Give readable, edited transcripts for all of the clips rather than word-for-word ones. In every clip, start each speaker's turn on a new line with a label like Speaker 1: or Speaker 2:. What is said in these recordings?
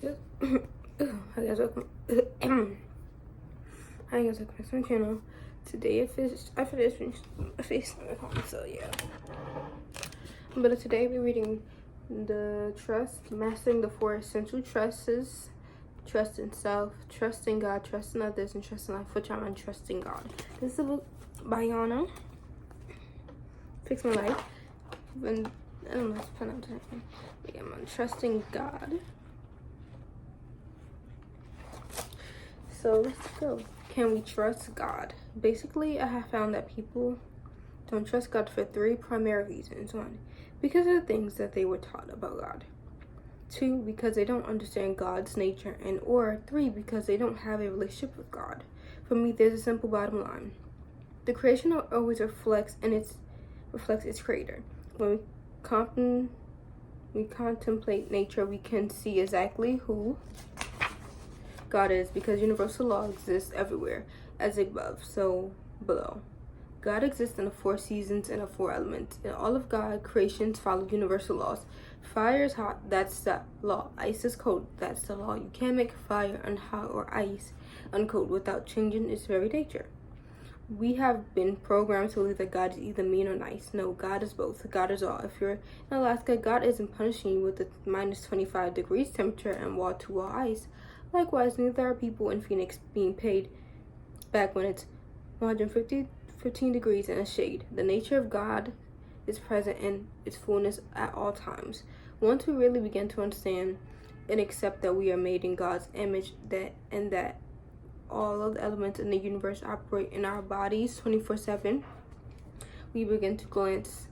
Speaker 1: Hi guys, welcome. Hi guys, welcome back to my channel. Today I finished my face, so yeah. But today we're reading the Mastering the Four Essential Trusts: trust in self, trust in God, trust in others, and trust in life, which I'm on trusting God. This is a book by Iyanla. Fix my life. When I don't know how to pronounce it. Yeah, I'm on trusting God. So let's go. Can we trust God? Basically, I have found that people don't trust God for three primary reasons. One, because of the things that they were taught about God. Two, because they don't understand God's nature. And or three, because they don't have a relationship with God. For me, there's a simple bottom line. The creation always reflects its creator. When we contemplate nature, we can see exactly who God is, because universal law exists everywhere, as above, so below. God exists in the four seasons and the four elements. In all of God's creations follow universal laws. Fire is hot, that's the law. Ice is cold, that's the law. You can't make fire unhot or ice uncold without changing its very nature. We have been programmed to believe that God is either mean or nice. No, God is both. God is all. If you're in Alaska, God isn't punishing you with a minus 25 degrees temperature and wall-to-wall ice. Likewise, neither are people in Phoenix being paid back when it's 115 degrees in a shade. The nature of God is present in its fullness at all times. Once we really begin to understand and accept that we are made in God's image, that all of the elements in the universe operate in our bodies 24/7, we begin to glance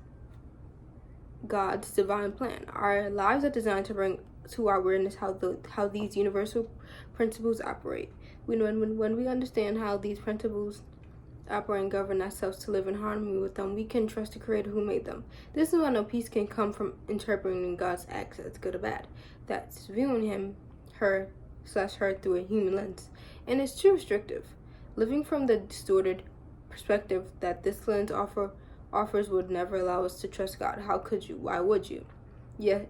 Speaker 1: God's divine plan. Our lives are designed to bring to our awareness how these universal principles operate. When we understand how these principles operate and govern ourselves to live in harmony with them, we can trust the Creator who made them. This is why no peace can come from interpreting God's acts as good or bad. That's viewing him, her through a human lens. And it's too restrictive. Living from the distorted perspective that this lens offers would never allow us to trust God. How could you? Why would you? The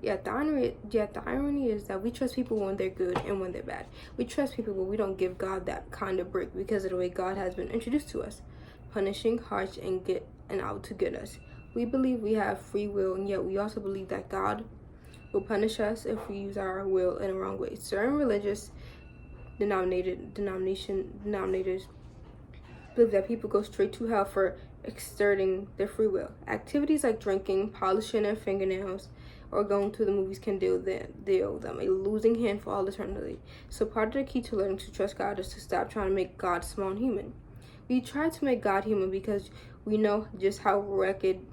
Speaker 1: irony is that we trust people when they're good and when they're bad. We trust people, but we don't give God that kind of break because of the way God has been introduced to us, punishing, harsh, and out to get us. We believe we have free will, and yet we also believe that God will punish us if we use our will in the wrong way. Certain religious denominators believe that people go straight to hell for exerting their free will. Activities like drinking, polishing their fingernails, or going to the movies can deal them a losing hand for all eternity. So part of the key to learning to trust God is to stop trying to make God small and human. We try to make God human because we know just how wretched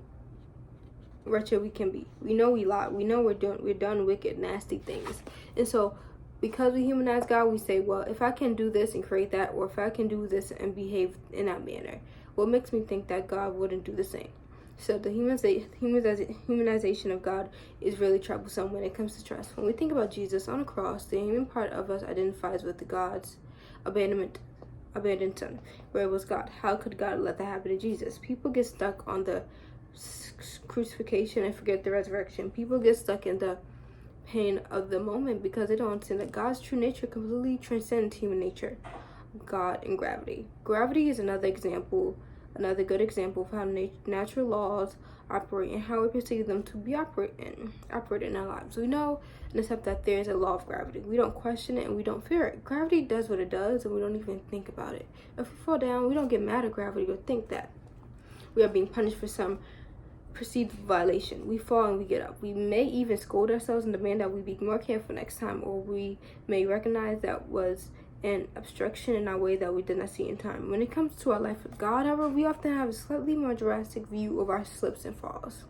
Speaker 1: we can be. We know we lie. We know we're done wicked, nasty things. And so because we humanize God, we say, well, if I can do this and create that, or if I can do this and behave in that manner, what makes me think that God wouldn't do the same? So the humanization of God is really troublesome when it comes to trust. When we think about Jesus on the cross, the human part of us identifies with God's abandoned son, where it was God. How could God let that happen to Jesus? People get stuck on the crucifixion and forget the resurrection. People get stuck in the pain of the moment because they don't understand that God's true nature completely transcends human nature. God and gravity. Gravity is another good example of how natural laws operate and how we perceive them to be operate in our lives. We know and accept that there is a law of gravity. We don't question it and we don't fear it. Gravity does what it does and we don't even think about it. If we fall down, we don't get mad at gravity or think that we are being punished for some perceived violation. We fall and we get up. We may even scold ourselves and demand that we be more careful next time, or we may recognize that was an obstruction in our way that we did not see in time. When it comes to our life with God, however, we often have a slightly more drastic view of our slips and falls.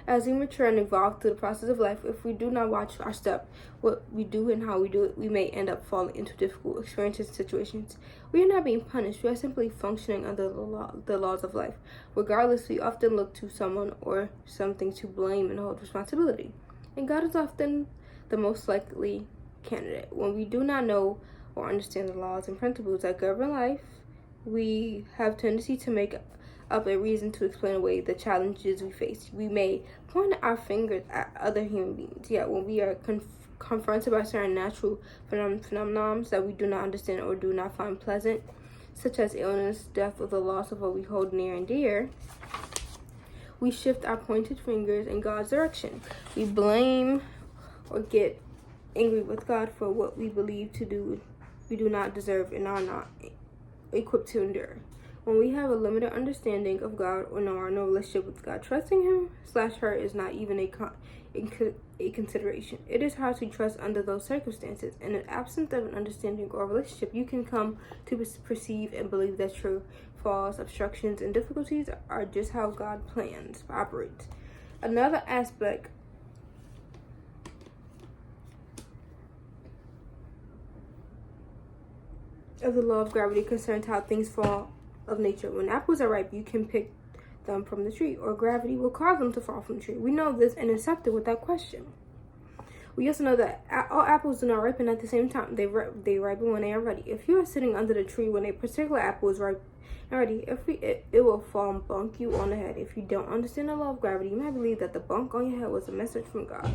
Speaker 1: As we mature and evolve through the process of life, if we do not watch our step, what we do and how we do it, we may end up falling into difficult experiences and situations. We are not being punished. We are simply functioning under the laws of life. Regardless, we often look to someone or something to blame and hold responsibility. And God is often the most likely candidate. When we do not know or understand the laws and principles that govern life, we have tendency to make up a reason to explain away the challenges we face. We may point our fingers at other human beings, yet when we are confronted by certain natural phenomena that we do not understand or do not find pleasant, such as illness, death, or the loss of what we hold near and dear, we shift our pointed fingers in God's direction. We blame or get angry with God for what we believe to do we do not deserve and are not equipped to endure. When we have a limited understanding of God or no relationship with God, trusting Him/her is not even a consideration. It is hard to trust under those circumstances. In an absence of an understanding or relationship, you can come to perceive and believe that your flaws, obstructions, and difficulties are just how God plans to operate. Another aspect of the law of gravity concerns how things fall of nature. When apples are ripe, you can pick them from the tree, or gravity will cause them to fall from the tree. We know this and accept it without question. We also know that all apples do not ripen at the same time. They ripen when they are ready. If you are sitting under the tree when a particular apple is ripe and ready, it will fall and bonk you on the head. If you don't understand the law of gravity, you might believe that the bonk on your head was a message from God.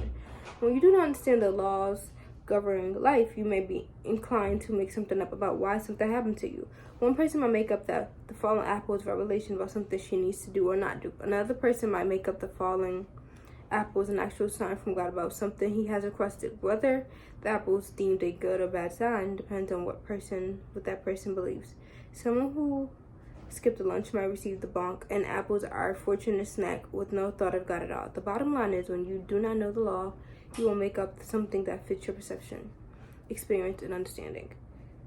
Speaker 1: When you do not understand the laws governing life, you may be inclined to make something up about why something happened to you. One person might make up that the fallen apple is revelation about something she needs to do or not do. Another person might make up the falling apple is an actual sign from God about something He has requested. Whether the apple is deemed a good or bad sign depends on what that person believes. Someone who skipped a lunch might receive the bonk, and apples are a fortunate snack with no thought of God at all. The bottom line is, when you do not know the law, you will make up something that fits your perception, experience, and understanding.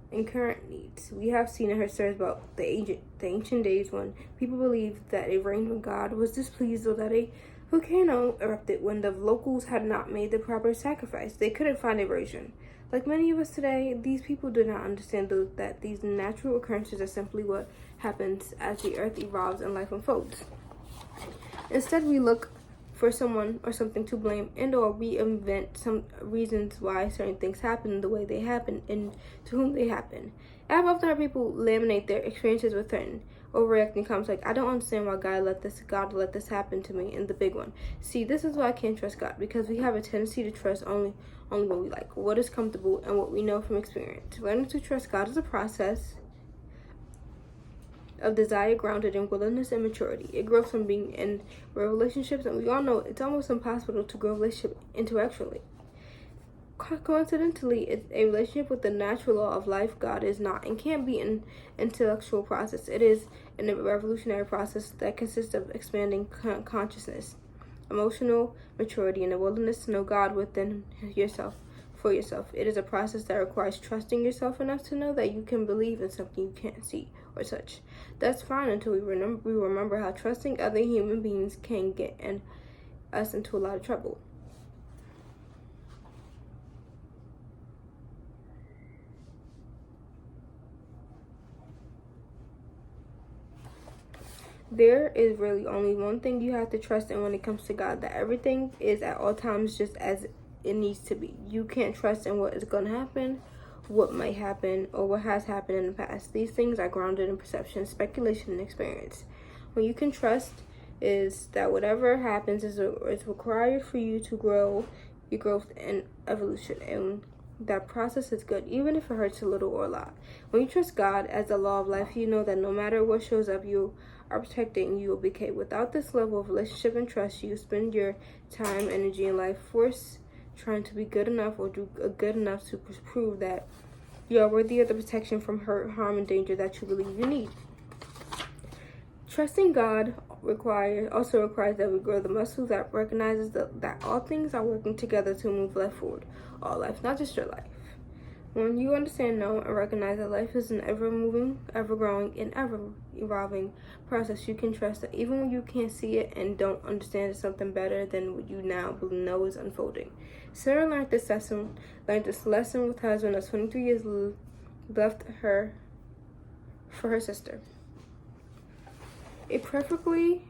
Speaker 1: In current needs, we have seen and heard stories about the ancient days when people believed that it rained when God was displeased, or that a volcano erupted when the locals had not made the proper sacrifice. They couldn't find a version. Like many of us today, these people do not understand that these natural occurrences are simply what happens as the earth evolves and life unfolds. Instead, we look for someone or something to blame, and or we invent some reasons why certain things happen the way they happen and to whom they happen. I've often heard people laminate their experiences with certain overreacting comments like, I don't understand why God let this happen to me, and the big one. See, this is why I can't trust God, because we have a tendency to trust only what we like, what is comfortable, and what we know from experience. Learning to trust God is a process of desire grounded in willingness and maturity. It grows from being in real relationships, and we all know it's almost impossible to grow a relationship intellectually. Coincidentally, it's a relationship with the natural law of life. God is not and can't be an intellectual process. It is a revolutionary process that consists of expanding consciousness, emotional maturity, and the willingness to know God within yourself, for yourself. It is a process that requires trusting yourself enough to know that you can believe in something you can't see or touch. That's fine until we remember how trusting other human beings can get us into a lot of trouble. There is really only one thing you have to trust in when it comes to God, that everything is at all times just as it needs to be. You can't trust in what is going to happen, what might happen, or what has happened in the past. These things are grounded in perception, speculation, and experience. When you can trust is that whatever happens is required for you to grow, your growth and evolution, and that process is good, even if it hurts a little or a lot. When you trust God as the law of life, you know that no matter what shows up, you are protected and you will be okay. Without this level of relationship and trust, you spend your time, energy, and life force trying to be good enough or do good enough to prove that you are worthy of the protection from hurt, harm, and danger that you believe you need. Trusting God also requires that we grow the muscle that recognizes that all things are working together to move life forward. All life, not just your life. When you understand, know, and recognize that life is an ever-moving, ever-growing, and ever-evolving process, you can trust that even when you can't see it and don't understand something better than what you now know is unfolding. Sarah learned this lesson with her husband of 23 years left her for her sister. A perfectly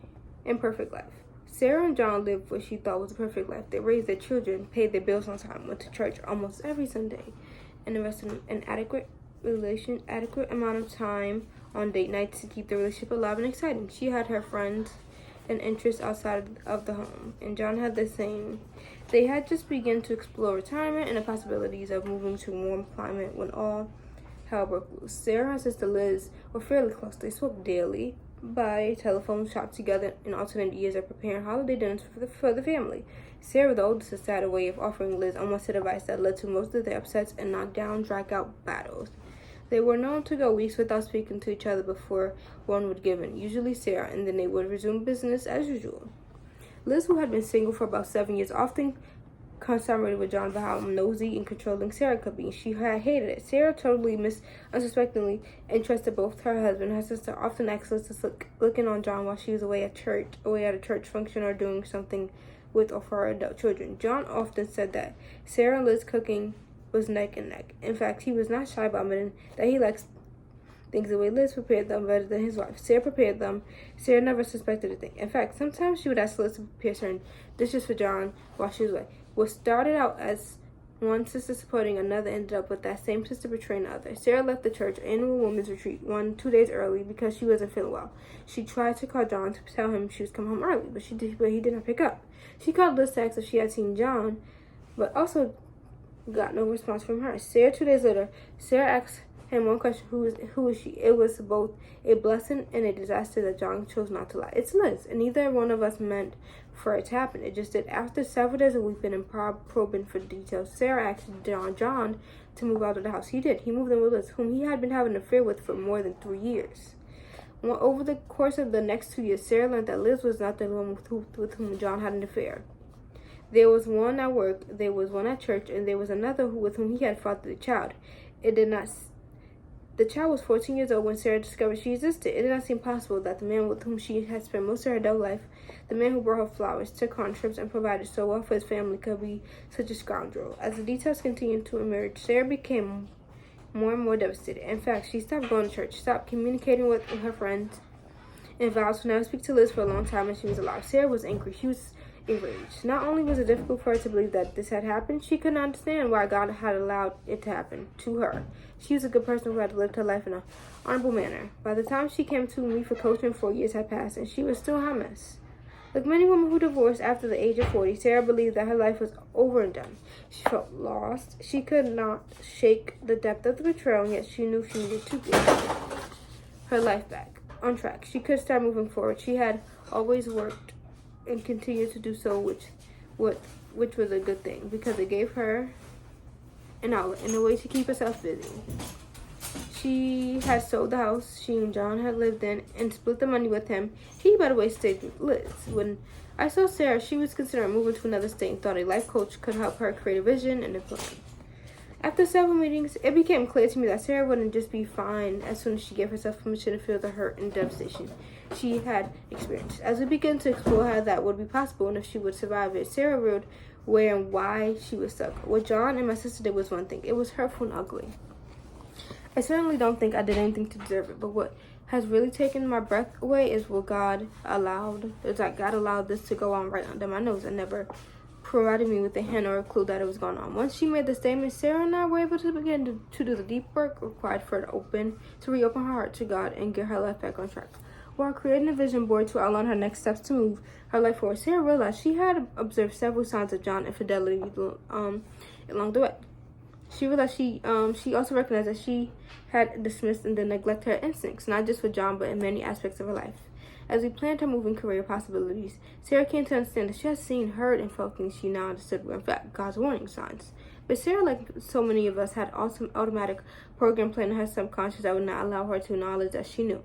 Speaker 1: imperfect life. Sarah and John lived what she thought was a perfect life. They raised their children, paid their bills on time, went to church almost every Sunday, and invested an adequate amount of time on date nights to keep the relationship alive and exciting. She had her friends and interests outside of the home, and John had the same. They had just begun to explore retirement and the possibilities of moving to a warm climate when all hell broke loose. Sarah and sister Liz were fairly close. They spoke daily by telephone, shopped together in alternate years of preparing holiday dinners for the family. Sarah, the oldest sister, had a way of offering Liz unwanted advice that led to most of their upsets and knockdown, drag-out battles. They were known to go weeks without speaking to each other before one would give in, usually Sarah, and then they would resume business as usual. Liz, who had been single for about 7 years, often commented with John about how nosy and controlling Sarah could be. She had hated it. Sarah totally unsuspectingly entrusted both her husband and her sister, often asked Liz to looking on John while she was away at a church function or doing something with or for her adult children. John often said that Sarah and Liz cooking was neck and neck. In fact, he was not shy about admitting that he likes things the way Liz prepared them better than his wife. Sarah prepared them. Sarah never suspected a thing. In fact, sometimes she would ask Liz to prepare certain dishes for John while she was away. What started out as one sister supporting another ended up with that same sister betraying the other. Sarah left the church annual women's retreat 2 days early because she wasn't feeling well. She tried to call John to tell him she was coming home early, but he did not pick up. She called Liz to ask if she had seen John, but also got no response from her. 2 days later, Sarah asked him one question: who is she? It was both a blessing and a disaster that John chose not to lie. It's Liz, and neither one of us meant for it to happen. It just did. After several days of weeping and probing for details, Sarah asked John to move out of the house. He did. He moved in with Liz, whom he had been having an affair with for more than 3 years. Over the course of the next 2 years, Sarah learned that Liz was not the one with whom John had an affair. There was one at work, there was one at church, and there was another with whom he had fathered a child. The child was 14 years old when Sarah discovered she existed. It did not seem possible that the man with whom she had spent most of her adult life, the man who brought her flowers, took her on trips, and provided so well for his family, could be such a scoundrel. As the details continued to emerge, Sarah became more and more devastated. In fact, she stopped going to church, stopped communicating with her friends, and vowed to never speak to Liz for a long time when she was alive. Sarah was angry. She was enraged. Not only was it difficult for her to believe that this had happened, she could not understand why God had allowed it to happen to her. She was a good person who had lived her life in an honorable manner. By the time she came to me for coaching, 4 years had passed, and she was still a hot mess. Like many women who divorced after the age of 40, Sarah believed that her life was over and done. She felt lost. She could not shake the depth of the betrayal, and yet she knew she needed to get her life back on track. She could start moving forward. She had always worked and continued to do so, which was a good thing because it gave her an outlet and a way to keep herself busy. She had sold the house she and John had lived in and split the money with him. He, by the way, stayed with Liz. When I saw Sarah, she was considering moving to another state and thought a life coach could help her create a vision and a plan. After several meetings, it became clear to me that Sarah wouldn't just be fine as soon as she gave herself permission to feel the hurt and devastation she had experienced. As we began to explore how that would be possible and if she would survive it, Sarah revealed where and why she was stuck. What John and my sister did was one thing. It was hurtful and ugly. I certainly don't think I did anything to deserve it, but what has really taken my breath away is what God allowed. It's like God allowed this to go on right under my nose and never provided me with a hint or a clue that it was going on. Once she made the statement, Sarah and I were able to begin to do the deep work required for her to reopen her heart to God and get her life back on track. While creating a vision board to outline her next steps to move her life forward, Sarah realized she had observed several signs of John's infidelity along the way. She realized she also recognized that she had dismissed and then neglected her instincts, not just for John, but in many aspects of her life. As we planned her moving career possibilities, Sarah came to understand that she had seen, heard, and felt things she now understood were in fact God's warning signs. But Sarah, like so many of us, had automatic program planned in her subconscious that would not allow her to acknowledge that she knew.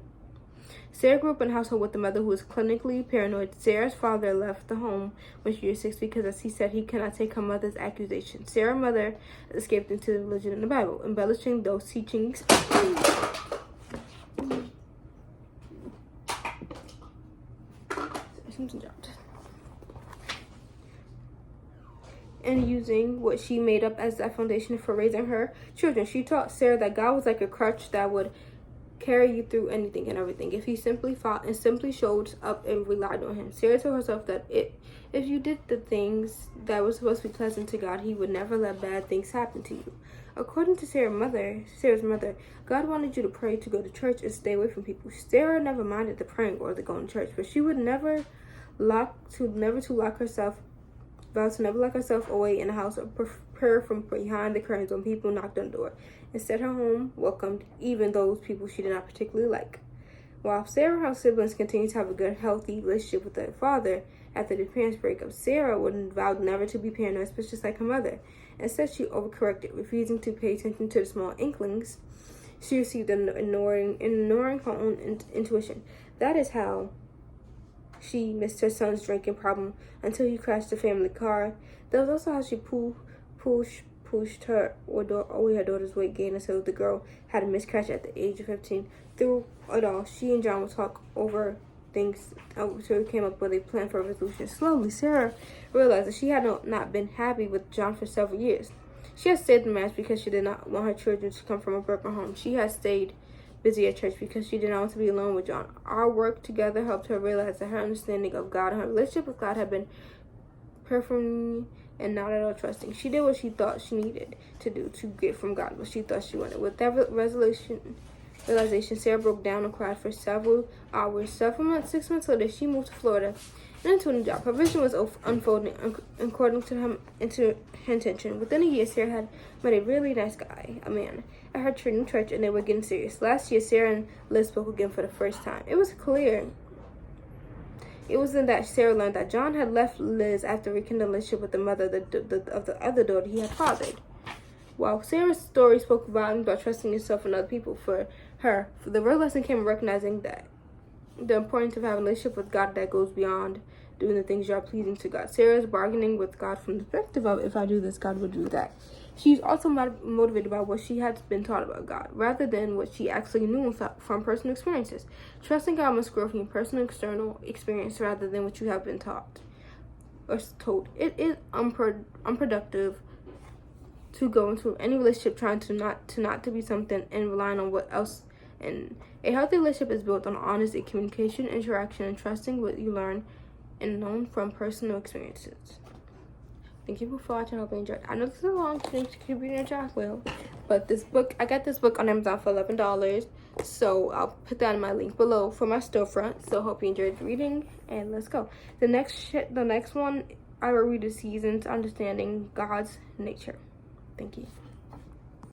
Speaker 1: Sarah grew up in a household with a mother who was clinically paranoid. Sarah's father left the home when she was 6 because, as he said, he could not take her mother's accusations. Sarah's mother escaped into the religion in the Bible, embellishing those teachings and using what she made up as the foundation for raising her children. She taught Sarah that God was like a crutch that would carry you through anything and everything if you simply fought and simply showed up and relied on him. Sarah told herself that if you did the things that were supposed to be pleasant to God, he would never let bad things happen to you. According to Sarah's mother, God wanted you to pray, to go to church, and stay away from people. Sarah never minded the praying or the going to church, but she would never never to lock herself away in a house or prepare from behind the curtains when people knocked on the door. Instead, her home welcomed even those people she did not particularly like. While Sarah and her siblings continued to have a good, healthy relationship with their father after their parents' breakup, Sarah vowed never to be paranoid, just like her mother. Instead, she overcorrected, refusing to pay attention to the small inklings she received and ignoring her own intuition. That is how she missed her son's drinking problem until he crashed the family car. That was also how she pushed her away her daughter's weight gain until the girl had a miscarriage at the age of 15. Through it all, she and John would talk over things until they came up with a plan for a resolution. Slowly, Sarah realized that she had not been happy with John for several years. She had stayed in the marriage because she did not want her children to come from a broken home. She had stayed busy at church because she did not want to be alone with John. Our work together helped her realize that her understanding of God and her relationship with God had been perfect and not at all trusting. She did what she thought she needed to do to get from God what she thought she wanted. With that realization, Sarah broke down and cried for several hours. 6 months later, she moved to Florida and into a new job. Her vision was unfolding according to her intention. Within a year, Sarah had met a really nice guy, a man, at her new church, and they were getting serious. Last year, Sarah and Liz spoke again for the first time. It was clear. It was then that Sarah learned that John had left Liz after rekindling a relationship with the mother of the other daughter he had fathered. While Sarah's story spoke volumes about trusting yourself and other people, for her, the real lesson came in recognizing that the importance of having a relationship with God that goes beyond doing the things you are pleasing to God. Sarah is bargaining with God from the perspective of, if I do this, God will do that. She's also motivated by what she had been taught about God, rather than what she actually knew from personal experiences. Trusting God must grow from your personal external experience rather than what you have been taught or told. It is unproductive to go into any relationship trying to not to be something and relying on what else. And a healthy relationship is built on honest communication, interaction, and trusting what you learn and known from personal experiences. Thank you for watching. I hope you enjoyed. I know this is a long thing to keep reading at will, but I got this book on Amazon for $11. So I'll put that in my link below for my storefront. So hope you enjoyed reading, and let's go. The next one I will read is Seasons, Understanding God's Nature. Thank you.